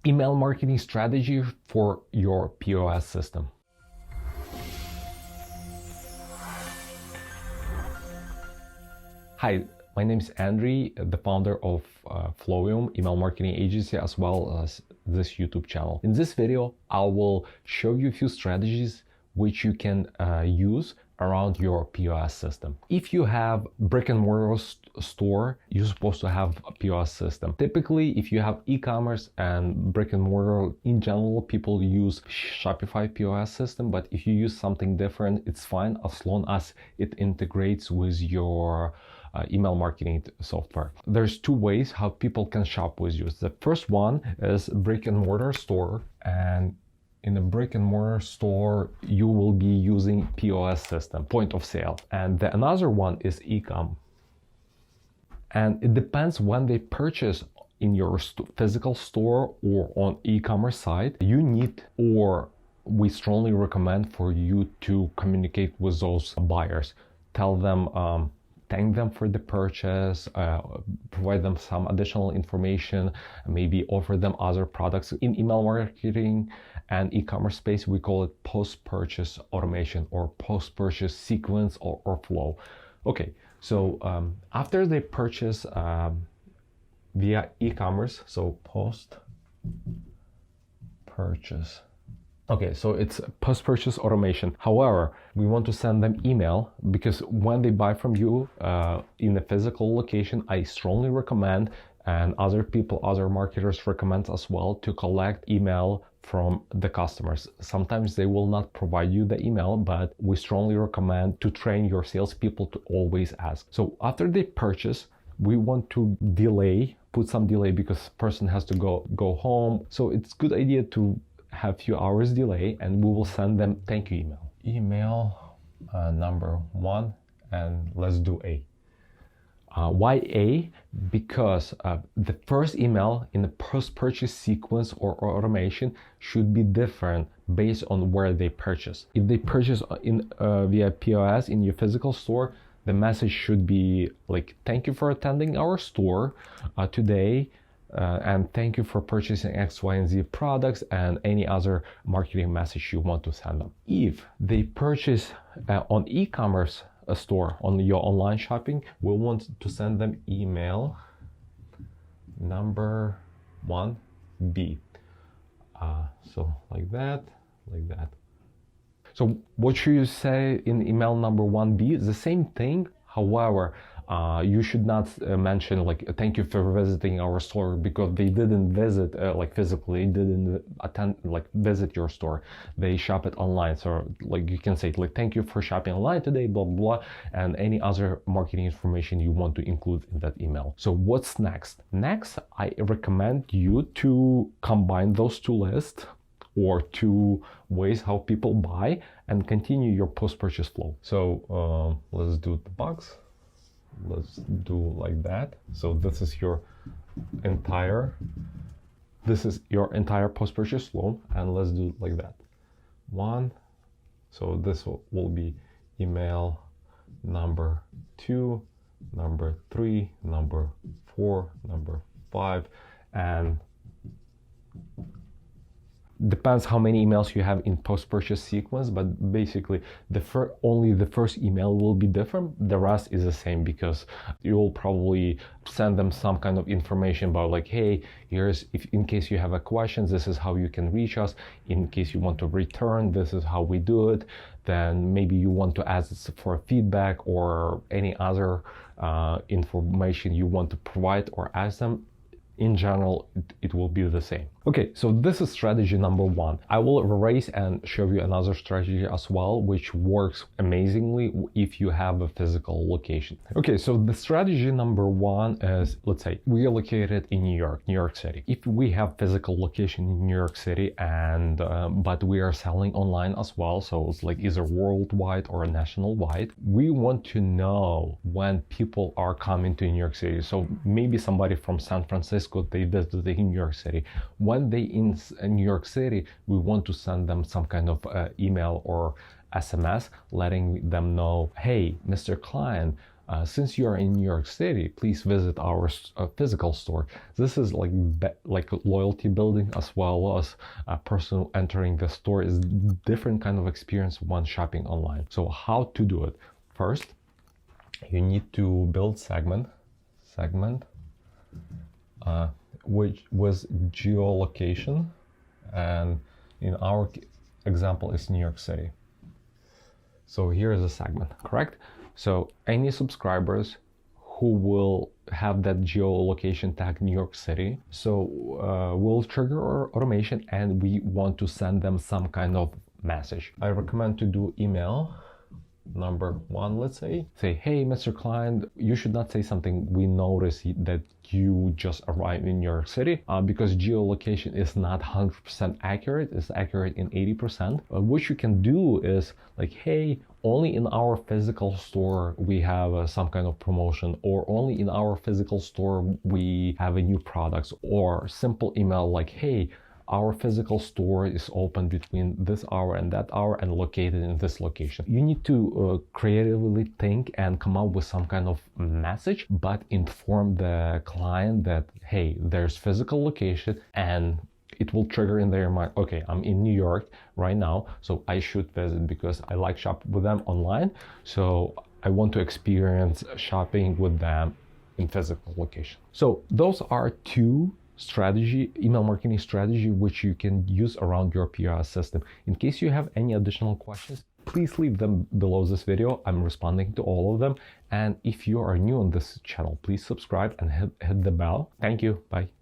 email marketing strategy for your POS system. Hi, my name is Andriy, the founder of Flowium email marketing agency, as well as this YouTube channel. In this video, I will show you a few strategies which you can use around your POS system. If you have brick and mortar store, you're supposed to have a POS system. Typically, if you have e-commerce and brick and mortar, in general, people use Shopify POS system, but if you use something different, it's fine as long as it integrates with your email marketing software. There's two ways how people can shop with you. The first one is brick and mortar store, and in a brick and mortar store, you will be using POS system, point of sale. And the another one is e-com. And it depends when they purchase in your physical store or on e-commerce site. You need, or we strongly recommend for you to communicate with those buyers. Tell them, thank them for the purchase, provide them some additional information, maybe offer them other products. In email marketing and e-commerce space, we call it post-purchase automation or post-purchase sequence or flow. Okay, so after they purchase via e-commerce, so post-purchase. Okay, so it's post-purchase automation. However, we want to send them email because when they buy from you in a physical location, I strongly recommend, and other people, other marketers recommend as well, to collect email from the customers. Sometimes they will not provide you the email, but we strongly recommend to train your salespeople to always ask. So after they purchase, we want to put some delay because person has to go home. So it's a good idea to have few hours delay, and we will send them thank you email. Email number 1, and let's do A. Why A? Because the first email in the post-purchase sequence or automation should be different based on where they purchase. If they purchase in via POS in your physical store, the message should be like, thank you for attending our store today. And thank you for purchasing X, Y, and Z products, and any other marketing message you want to send them. If they purchase on e-commerce store, on your online shopping, we want to send them email number 1B. So like that. So what should you say in email number 1B? It's the same thing. However, you should not mention like thank you for visiting our store, because they didn't visit like physically, didn't visit your store. They shop it online. So like you can say like thank you for shopping online today, blah blah, and any other marketing information you want to include in that email. So what's next? Next, I recommend you to combine those two lists or two ways how people buy and continue your post-purchase flow. So let's do the box. Let's do like that. So this is your entire post-purchase flow, and let's do like that. 1. So this will be email number 2, number 3, number 4, number 5, and depends how many emails you have in post-purchase sequence, but basically only the first email will be different. The rest is the same, because you will probably send them some kind of information about like, hey, if in case you have a question, this is how you can reach us. In case you want to return, this is how we do it. Then maybe you want to ask for feedback or any other information you want to provide or ask them. In general, it will be the same. Okay, so this is strategy number 1. I will erase and show you another strategy as well, which works amazingly if you have a physical location. Okay, so the strategy number 1 is, let's say we are located in New York City. If we have physical location in New York City, and but we are selling online as well, so it's like either worldwide or national wide, we want to know when people are coming to New York City. So maybe somebody from San Francisco, they visited in New York City. When they in New York City, we want to send them some kind of email or SMS letting them know, hey, Mr. Client, Since you are in New York City, please visit our physical store. This is like loyalty building, as well as a person entering the store is different kind of experience when shopping online. So how to do it? First, you need to build segment, which was geolocation, and in our example is New York City. So here is a segment, correct? So any subscribers who will have that geolocation tag New York City, so we'll trigger our automation and we want to send them some kind of message. I recommend to do email number 1, let's say, hey Mr. Client, you should not say something, we notice that you just arrived in New York City, because geolocation is not 100% accurate, it's accurate in 80%. What you can do is like, hey, only in our physical store we have some kind of promotion, or only in our physical store we have a new products, or simple email like, hey, our physical store is open between this hour and that hour and located in this location. You need to creatively think and come up with some kind of message, but inform the client that, hey, there's physical location, and it will trigger in their mind, okay, I'm in New York right now, so I should visit because I like shop with them online. So I want to experience shopping with them in physical location. So those are 2 email marketing strategy which you can use around your POS system. In case you have any additional questions, please leave them below this video. I'm responding to all of them. And if you are new on this channel, please subscribe and hit the bell. Thank you. Bye.